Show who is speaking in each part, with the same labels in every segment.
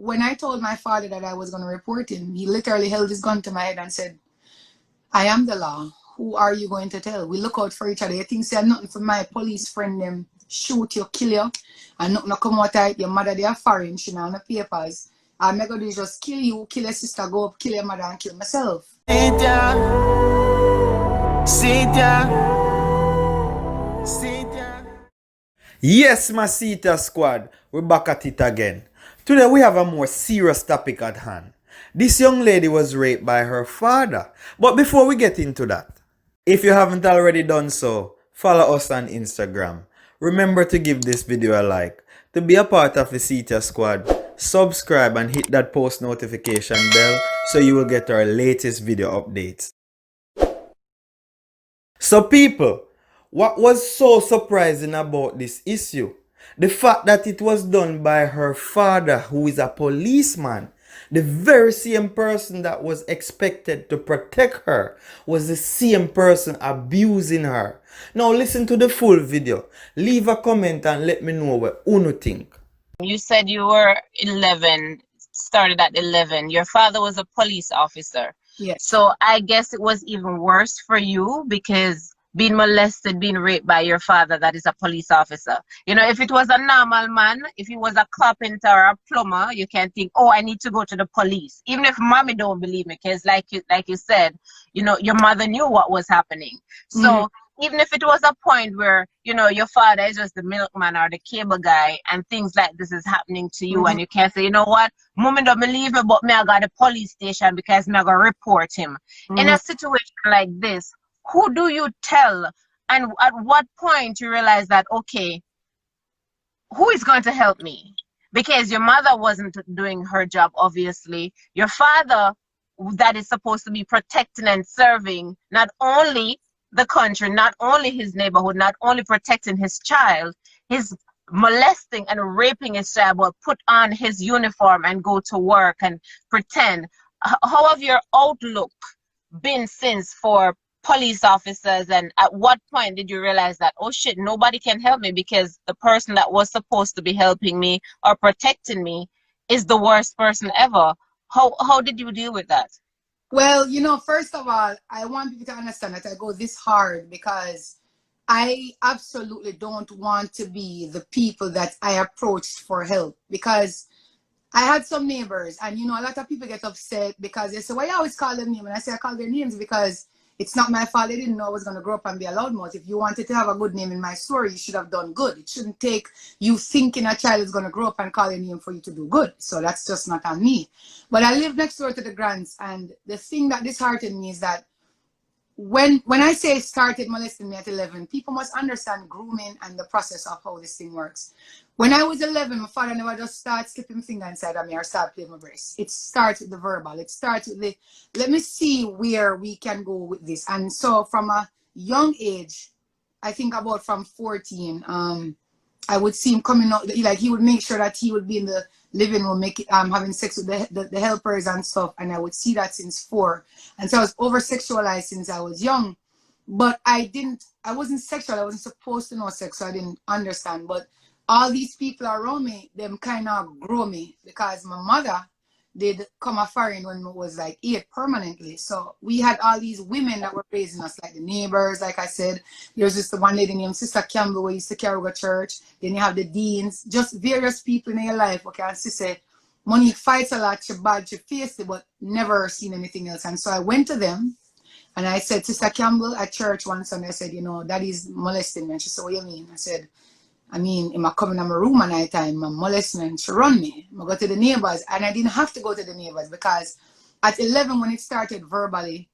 Speaker 1: when I told my father that I was going to report him, he literally held his gun to my head and said, I am the law. Who are you going to tell? We look out for each other. You think say nothing for my police friend them shoot you, kill you, and nothing come out of your mother they are foreign, she know on the papers. I'm going to do is just kill you, kill your sister, go up, kill your mother, and kill myself.
Speaker 2: Seetyah, Seetyah, Seetyah. Yes, my Seetyah squad, we're back at it again. Today we have a more serious topic at hand. This young lady was raped by her father. But before we get into that, if you haven't already done so, follow us on Instagram. Remember to give this video a like. To be a part of the Seetyah squad, subscribe and hit that post notification bell so you will get our latest video updates. So people, what was so surprising about this issue? The fact that it was done by her father, who is a policeman. The very same person that was expected to protect her was the same person abusing her. Now listen to the full video. Leave a comment and let me know what you think.
Speaker 3: You said you were 11, started at 11. Your father was a police officer.
Speaker 1: Yes.
Speaker 3: So I guess it was even worse for you because being molested, being raped by your father that is a police officer. You know, if it was a normal man, if he was a carpenter or a plumber, you can think, oh, I need to go to the police. Even if mommy don't believe me, because like you said, you know, your mother knew what was happening. So even if it was a point where, you know, your father is just the milkman or the cable guy and things like this is happening to you and you can't say, you know what, mommy don't believe me, but me I got the police station because me I got to report him. In a situation like this, who do you tell? And at what point you realize that, okay, who is going to help me? Because your mother wasn't doing her job, obviously. Your father, that is supposed to be protecting and serving not only the country, not only his neighborhood, not only protecting his child, he's molesting and raping his child, but put on his uniform and go to work and pretend. How have your outlook been since for police officers, and at what point did you realize that, oh shit, nobody can help me because the person that was supposed to be helping me or protecting me is the worst person ever? How did you deal with that?
Speaker 1: Well, you know, first of all, I want people to understand that I go this hard because I absolutely don't want to be the people that I approached for help, because I had some neighbors and, you know, a lot of people get upset because they say, why you always call them names? And I say, I call their names because it's not my fault. They didn't know I was going to grow up and be a loudmouth. If you wanted to have a good name in my story, you should have done good. It shouldn't take you thinking a child is going to grow up and call your name for you to do good. So that's just not on me. But I live next door to the Grants, and the thing that disheartened me is that when I say started molesting me at 11, people must understand grooming and the process of how this thing works. When I was 11, my father never just started slipping finger inside of me or start playing my breast. It starts with the verbal. It starts with the, let me see where we can go with this. And so from a young age, I think about from 14, I would see him coming out, like he would make sure that he would be in the living room, having sex with the helpers and stuff. And I would see that since 4. And so I was over sexualized since I was young. But I wasn't sexual. I wasn't supposed to know sex, so I didn't understand. But all these people around me, them kind of grow me, because my mother did come a foreign when I was like 8 permanently. So we had all these women that were raising us, like the neighbors, like I said. There's just the one lady named Sister Campbell who used to carry over church. Then you have the deans, just various people in your life. Okay, and she said, Monique fights a lot, she bad, she faced it, but never seen anything else. And so I went to them and I said, Sister Campbell at church one Sunday, I said, you know, Daddy's molesting me. And she said, what do you mean? I said, I mean, if I come in my room at night time, I'm molesting and she run me. I go to the neighbors, and I didn't have to go to the neighbors because at 11 when it started verbally,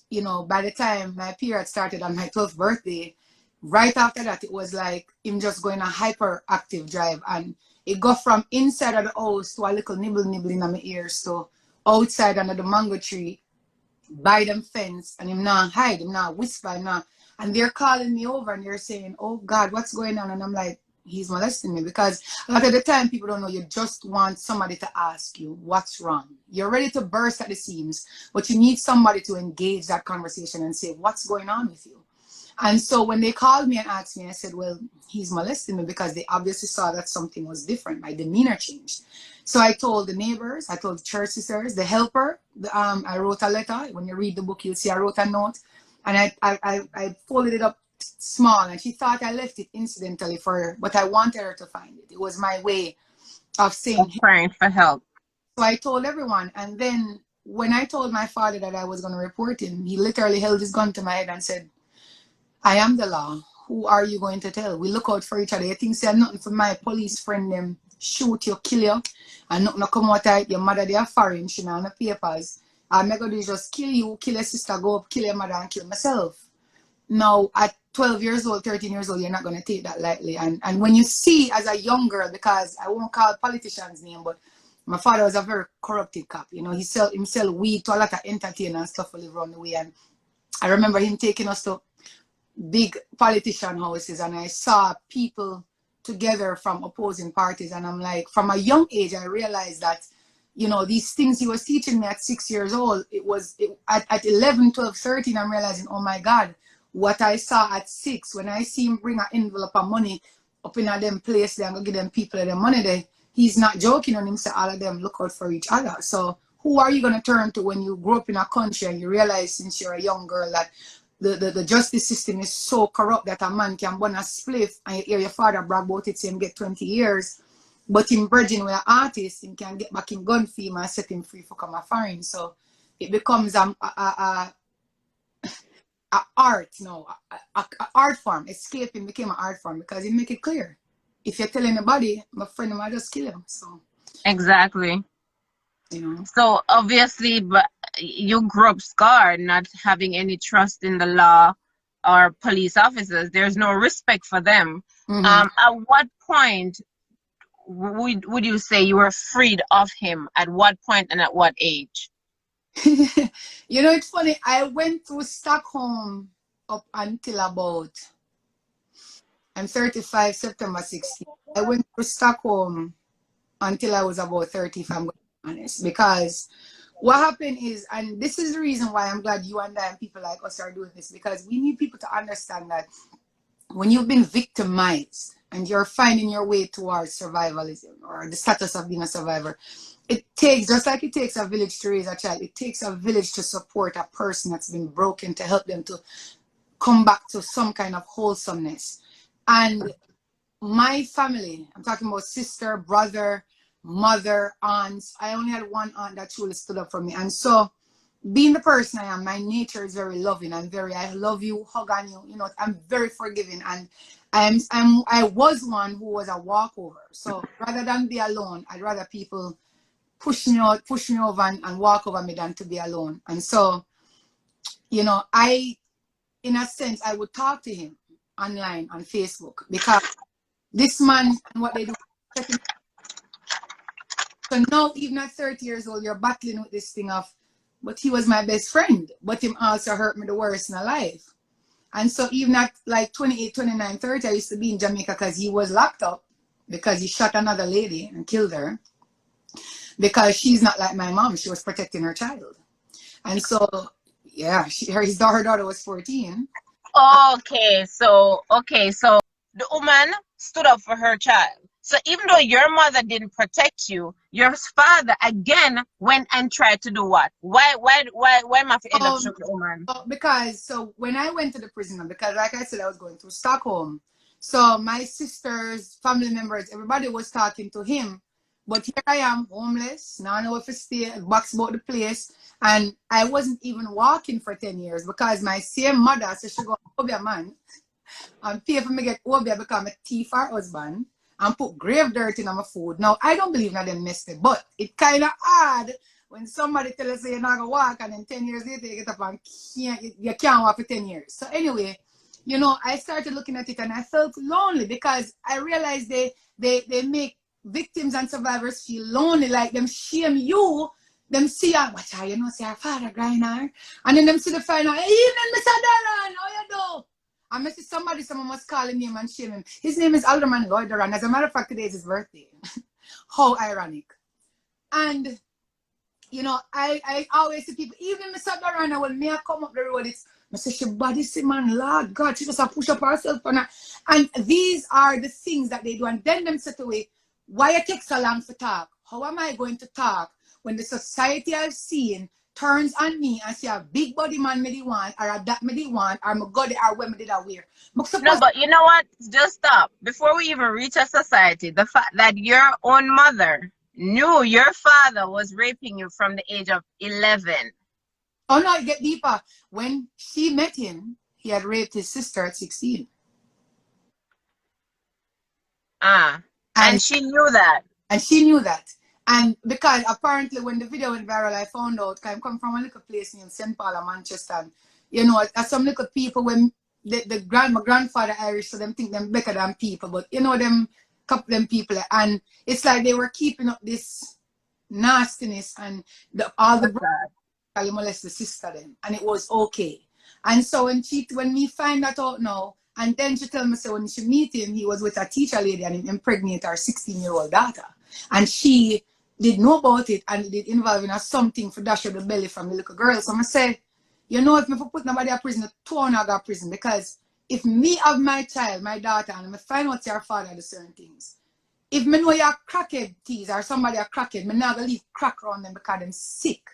Speaker 1: you know, by the time my period started on my 12th birthday, right after that, it was like him just going a hyperactive drive, and it got from inside of the house to a little nibbling in my ears to outside under the mango tree by them fence, and him not hide, him not whisper, him not. And they're calling me over and they're saying, oh God, what's going on? And I'm like, he's molesting me. Because a lot of the time people don't know, you just want somebody to ask you what's wrong. You're ready to burst at the seams, but you need somebody to engage that conversation and say, what's going on with you? And so when they called me and asked me, I said, well, he's molesting me, because they obviously saw that something was different. My demeanor changed. So I told the neighbors, I told the church sisters, the helper. I wrote a letter. When you read the book, you'll see I wrote a note. And I folded it up small. And she thought I left it incidentally for her, but I wanted her to find it. It was my way of saying,
Speaker 3: praying for help.
Speaker 1: so I told everyone. And then when I told my father that I was going to report him, he literally held his gun to my head and said, I am the law. Who are you going to tell? We look out for each other. You think say nothing for my police friend them shoot you, kill you, and nothing come out of your mother, they are foreign, she know the papers. All I'm going to do is just kill you, kill your sister, go up, kill your mother, and kill myself. Now, at 12 years old, 13 years old, you're not going to take that lightly. And when you see as a young girl, because I won't call politicians' name, but my father was a very corrupted cop. You know, he sell weed to a lot of entertainers and stuff all around the way. And I remember him taking us to big politician houses, and I saw people together from opposing parties. And I'm like, from a young age, I realized that, you know, these things he was teaching me at 6 years old, at 11, 12, 13, I'm realizing, oh my God, what I saw at 6, when I see him bring an envelope of money up in a them place, they're going to give them people their money there. He's not joking on him, so all of them look out for each other. So who are you going to turn to when you grow up in a country and you realize since you're a young girl that the justice system is so corrupt that a man can burn a spliff and you hear your father brag about it, say him get 20 years, but in Virgin with an artist, he can get back in gun fee and set him free for come a foreign. So it becomes a art now, a art form. Escaping became an art form because it make it clear. If you tell anybody, my friend might just kill him. So
Speaker 3: exactly.
Speaker 1: You know.
Speaker 3: So obviously, but you grew up scarred, not having any trust in the law or police officers. There's no respect for them.
Speaker 1: Mm-hmm.
Speaker 3: At what point would you say you were freed of him? At what point and at what age?
Speaker 1: You know, it's funny. I went through Stockholm up until about, I'm 35, September 16th. I went through Stockholm until I was about 30, if I'm going to be honest. Because what happened is, and this is the reason why I'm glad you and I and people like us are doing this, because we need people to understand that when you've been victimized and you're finding your way towards survivalism or the status of being a survivor, it takes, just like it takes a village to raise a child, it takes a village to support a person that's been broken, to help them to come back to some kind of wholesomeness. And my family, I'm talking about sister, brother, mother, aunts. I only had one aunt that truly stood up for me. And so being the person I am, my nature is very loving. I love you, hug on you. You know, I'm very forgiving. And I was one who was a walkover. So rather than be alone, I'd rather people push me over and walk over me than to be alone. And so, you know, in a sense, I would talk to him online on Facebook, because this man and what they do. So now, even at 30 years old, you're battling with this thing of, but he was my best friend, but him also hurt me the worst in my life. And so even at like 28, 29, 30, I used to be in Jamaica because he was locked up because he shot another lady and killed her, because she's not like my mom. She was protecting her child. And so, yeah, her daughter was 14.
Speaker 3: Okay, so the woman stood up for her child. So even though your mother didn't protect you, your father again went and tried to do what? Why must end up shooting the woman?
Speaker 1: Because so when I went to the prison, because like I said, I was going through Stockholm. So my sisters, family members, everybody was talking to him. But here I am, homeless, now I know if I stay, box about the place. And I wasn't even walking for 10 years because my same mother said she go Obia man and pay for me get Obia because I'm a thief her husband and put grave dirt in my food. Now, I don't believe in them messed it, but it kind of hard when somebody tell us you're not going to walk and then 10 years later you get up and you can't walk for 10 years. So anyway, you know, I started looking at it and I felt lonely because I realized they make victims and survivors feel lonely, like them shame you, them see her, watch her, you know, see her father crying her, and then them see the final, hey, evening, Mr. Darren, how you do? And I see someone must call him name and shame him. His name is Alderman Lloyd Duran. As a matter of fact, today is his birthday. How ironic. And, you know, I always see people, even Mr. Duran, when me I come up the road, it's I say, she body see, man, Lord God, she just a push up herself. And these are the things that they do. And then them say to me, why it takes so long to talk? How am I going to talk when the society I've seen turns on me and say a big body man me the want, or a that me the want, or me go there, or when me did I wear?
Speaker 3: No, but you know what? Just stop. Before we even reach a society, the fact that your own mother knew your father was raping you from the age of 11.
Speaker 1: Oh no, it get deeper. When she met him, he had raped his sister at 16.
Speaker 3: And she knew that.
Speaker 1: And she knew that. And because apparently when the video went viral, I found out, I come from a little place in St. Paul, Manchester. And, you know, some little people, when my grandfather Irish, so them think them better than people. But, you know, them couple them people. And it's like they were keeping up this nastiness and all the brothers molest the sister then. And it was okay. And so when me find that out now, and then she tell me, so when she meet him, he was with a teacher lady and he impregnated her 16-year-old daughter. And she did know about it and it did involve in something for dash of the belly from the little girl. So I say, you know, if me put nobody in prison, two on I got prison. Because if me have my child, my daughter, and I find out your father do certain things, if me know you're crackhead tease or somebody are crackhead, me not gonna leave crack around them because them sick.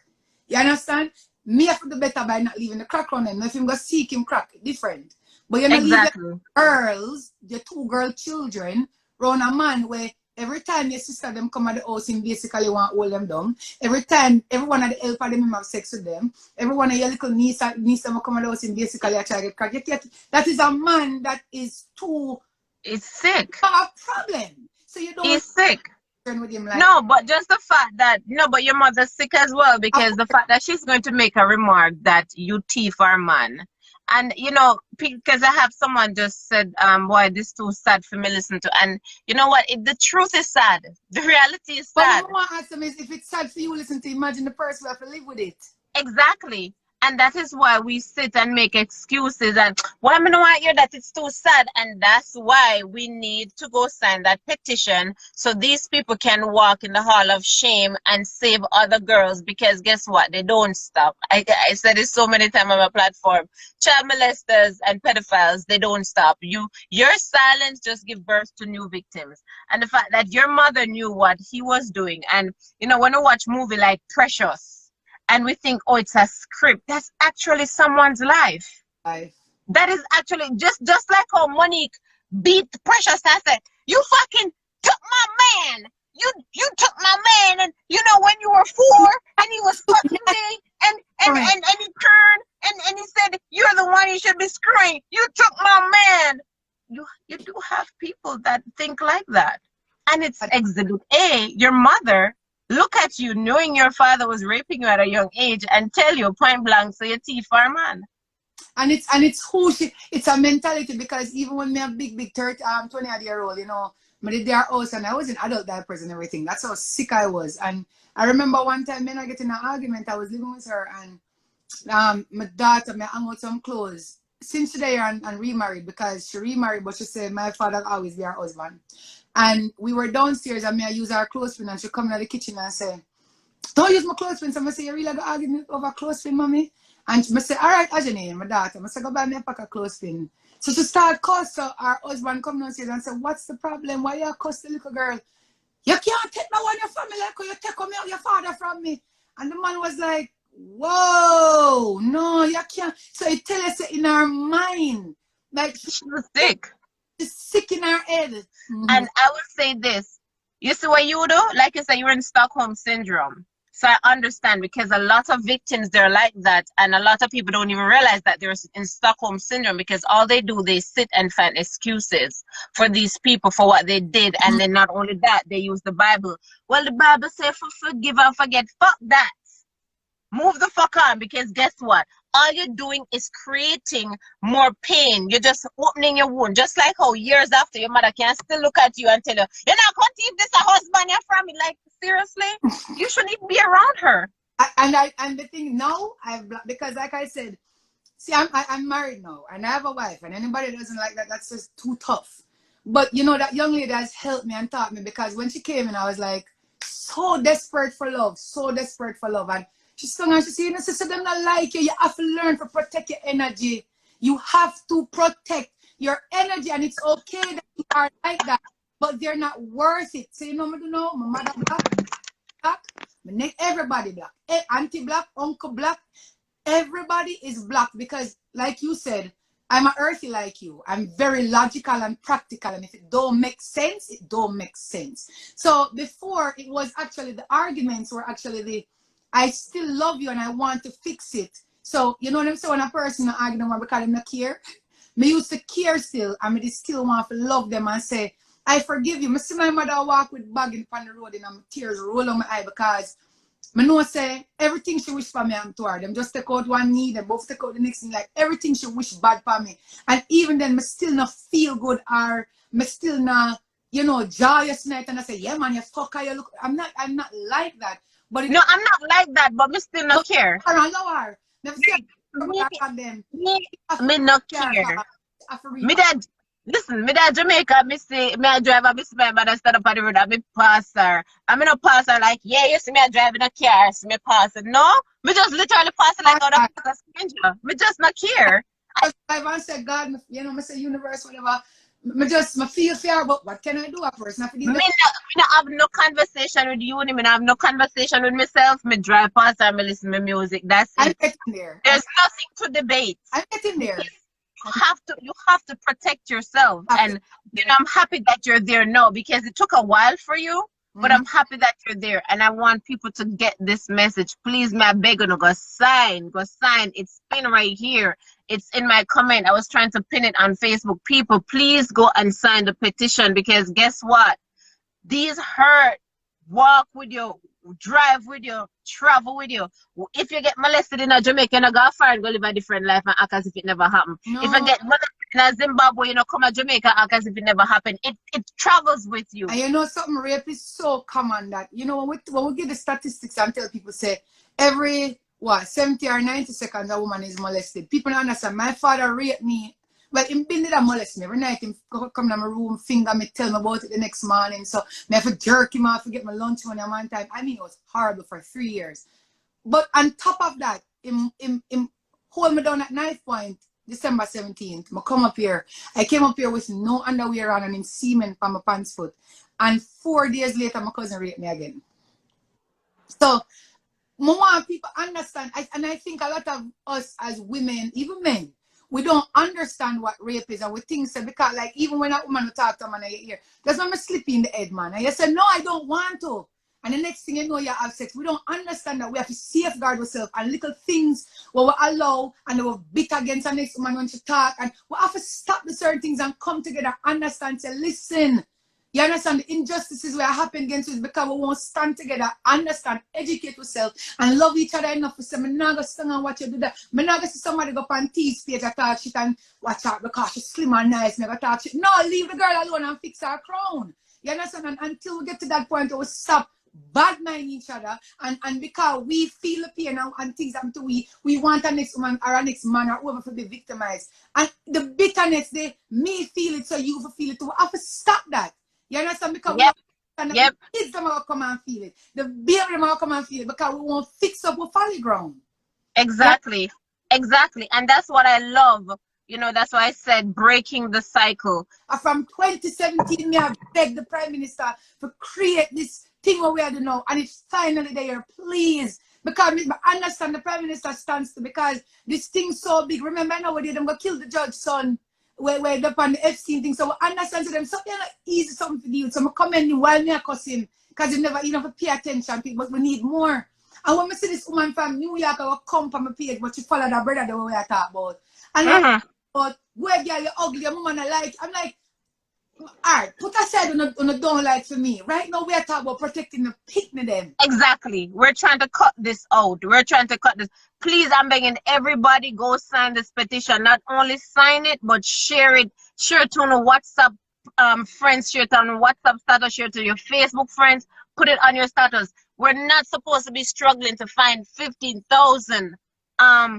Speaker 1: You understand? Me have to do better by not leaving the crack around them. If him go seek him crack, different. But you know, leave the girls, the two girl children, around a man where every time your sister them come at the house, him basically want to hold them down. Every time, everyone at the help of them have sex with them. Everyone at your little niece them come at the house, him basically try to get crack. That is a man that is too...
Speaker 3: It's sick.
Speaker 1: A problem. So you don't...
Speaker 3: He's sick.
Speaker 1: With him like
Speaker 3: no, but just the fact that, no, but your mother's sick as well, because the fact that she's going to make a remark that you thief our man. And, you know, because I have someone just said, boy, this too sad for me to listen to. And you know what? The truth is sad. The reality is sad.
Speaker 1: But what I want to ask them is, if it's sad for you, listen to, imagine the person who have to live with it.
Speaker 3: Exactly. And that is why we sit and make excuses and why I don't want to hear that it's too sad. And that's why we need to go sign that petition so these people can walk in the hall of shame and save other girls, because guess what? They don't stop. I said it so many times on my platform. Child molesters and pedophiles, they don't stop. Your silence just give birth to new victims. And the fact that your mother knew what he was doing. And you know, when I watch movie like Precious, and we think, oh, it's a script. That's actually someone's life. That is actually just like how Monique beat Precious. I said, you fucking took my man. You took my man, and you know when you were 4 and he was fucking me, and he turned and he said, you're the one you should be screwing. You took my man. You do have people that think like that, and it's Exhibit A. Your mother. Look at you, knowing your father was raping you at a young age, and tell you point blank, so you thief our man.
Speaker 1: And it's who she, it's a mentality, because even when me a big 20-year-old, you know, I did their house and I was in adult diapers and everything. That's how sick I was. And I remember one time when I get in an argument, I was living with her, and my daughter, me hung out some clothes. Since she's there and remarried, because she remarried, but she said my father always be her husband. And we were downstairs and I use her clothespin, and she come in the kitchen and say, don't use my clothespin. So I say, you really got arguing over clothespin, mommy? And I say, all right, Ajane, my daughter. I say, go buy me a pack of clothespin. So she start cuss. So our husband come downstairs and say, what's the problem? Why you cuss the little girl? You can't take no one your family like you take your father from me. And the man was like, whoa, no, you can't. So it tell us in our mind, like
Speaker 3: she was sick.
Speaker 1: She's sick in her head.
Speaker 3: And I will say this. You see what you do? Like you said, you're in Stockholm Syndrome. So I understand, because a lot of victims, they're like that. And a lot of people don't even realize that they're in Stockholm Syndrome, because all they do, they sit and find excuses for these people for what they did. And then not only that, they use the Bible. Well, the Bible says forgive and forget. Fuck that. Move the fuck on, because guess what? All you're doing is creating more pain. You're just opening your wound. Just like how years after, your mother can still look at you and tell you, you're not going to leave this a husband, you're from it. Like, seriously? You shouldn't even be around her.
Speaker 1: And the thing now, because like I said, see, I'm married now, and I have a wife, and anybody that doesn't like that, that's just too tough. But you know, that young lady has helped me and taught me, because when she came in, I was like so desperate for love, and She sung and she said, you know, sister, them not like you. You have to learn to protect your energy. You have to protect your energy, and it's okay that you are like that, but they're not worth it. So you know, I don't know, my mother black, everybody black, auntie black, uncle black, everybody is black because, like you said, I'm a earthy like you. I'm very logical and practical, and if it don't make sense, it don't make sense. So before, it was actually the arguments were actually the, I still love you and I want to fix it. So you know what I'm saying? When a person arguing because I'm not care, me used to care still, and me still want to love them and say, I forgive you. I see my mother walk with bagging on the road and my tears roll on my eye because I know say everything she wish for me, I'm to her. Them just take out one knee, they both take out the next thing. Like everything she wish bad for me. And even then, I still not feel good or I still not, you know, joyous night. And I say, yeah, man, you fucker, you look. I'm not like that. But
Speaker 3: No, I'm not like that, but me still not care.
Speaker 1: I know her.
Speaker 3: Me not care. Me that listen, me that Jamaica, me say me I drive a miss my mother stand up on the road and me pass her. I me not pass her like, yeah, you see me I driving a car, so me pass her. No, me just literally pass her like other pass a stranger. Me just not care.
Speaker 1: I said God, you know, me say universe, whatever. Me just me feel fair, but what can I do? A person
Speaker 3: Me not have no conversation with you, me not have no conversation with myself. Me drive past her, me listen to music. That's it.
Speaker 1: I'm getting there.
Speaker 3: There's nothing to debate.
Speaker 1: I'm getting there.
Speaker 3: You have to protect yourself, and you know I'm happy that you're there now because it took a while for you, but I'm happy that you're there, and I want people to get this message. Please, my beg you, go sign. It's pinned right here. It's in my comment. I was trying to pin it on Facebook. People, please go and sign the petition because guess what? These hurt. Walk with you, drive with you, travel with you. If you get molested in a Jamaica, you go far and go live a different life and act as if it never happened. No. If you get molested in a Zimbabwe, you know, come to Jamaica, act as if it never happened. It travels with you.
Speaker 1: And you know something, rape is so common that, you know, when we give the statistics and tell people, say, every, 70 or 90 seconds a woman is molested. People don't understand. My father raped me. Well, him been there molest me. Every night him come to my room, finger me, tell me about it the next morning. So I have to jerk him off to get my lunch money at one time. I mean, it was horrible for 3 years. But on top of that, him hold me down at knife point, December 17th. I come up here. I came up here with no underwear on and in semen from my pants foot. And 4 days later, my cousin raped me again. So, I want people understand, and I think a lot of us as women, even men, we don't understand what rape is, and we think so because, like, even when a woman will talk to a man in your ear, that's when I slip in the head, man. And you say, no, I don't want to. And the next thing you know, you have sex. We don't understand that we have to safeguard ourselves and little things where we allow and we bit against the next woman when she talk. And we have to stop the certain things and come together, understand, say, listen. You understand the injustices where happen against us because we won't stand together, understand, educate ourselves, and love each other enough to say, I'm not going to stand and watch you do that. I'm not going to see somebody go up on T's page and talk shit and watch out because she's slim and nice, never talk shit. No, leave the girl alone and fix her crown. You understand? And until we get to that point, we stop bad mind each other, and because we feel the pain and things happen to we want our next woman or our next man or whoever to be victimized. And the bitterness, they me feel it, so you feel it too. I have to stop that. You understand? Because the kids them will come and feel it. The baby them will come and feel it because we won't fix up with folly ground.
Speaker 3: Exactly. Exactly. And that's what I love. You know, that's why I said breaking the cycle.
Speaker 1: From 2017, me have begged the Prime Minister to create this thing where we are now, and it's finally there. Please. Because I understand the Prime Minister stands to, because this thing's so big. Remember nowadays them go kill the judge's son. Where they're on the Epstein thing, so we understand to them something like easy, something for you. So I commend him while me I cuss him because you never pay attention, people, but we need more. And when I see this woman from New York, I will come from my page, but she follow that brother the way I talk about. And but where girl, you're ugly, your woman I like. I'm like, alright, put aside on a don't like for me. Right now we are talking about protecting the picnic them.
Speaker 3: Exactly. We're trying to cut this out. We're trying to cut this. Please, I'm begging everybody, go sign this petition. Not only sign it, but share it. Share it on WhatsApp friends, share it on WhatsApp status, share it to your Facebook friends, put it on your status. We're not supposed to be struggling to find 15,000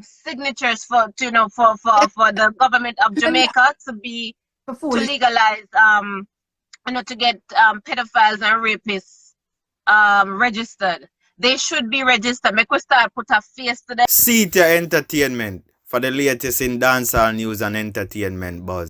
Speaker 3: signatures for the government of Jamaica to legalize to get pedophiles and rapists registered. They should be registered. Make we start put a face to them.
Speaker 2: Seetyah Entertainment for the latest in dancehall news and entertainment buzz.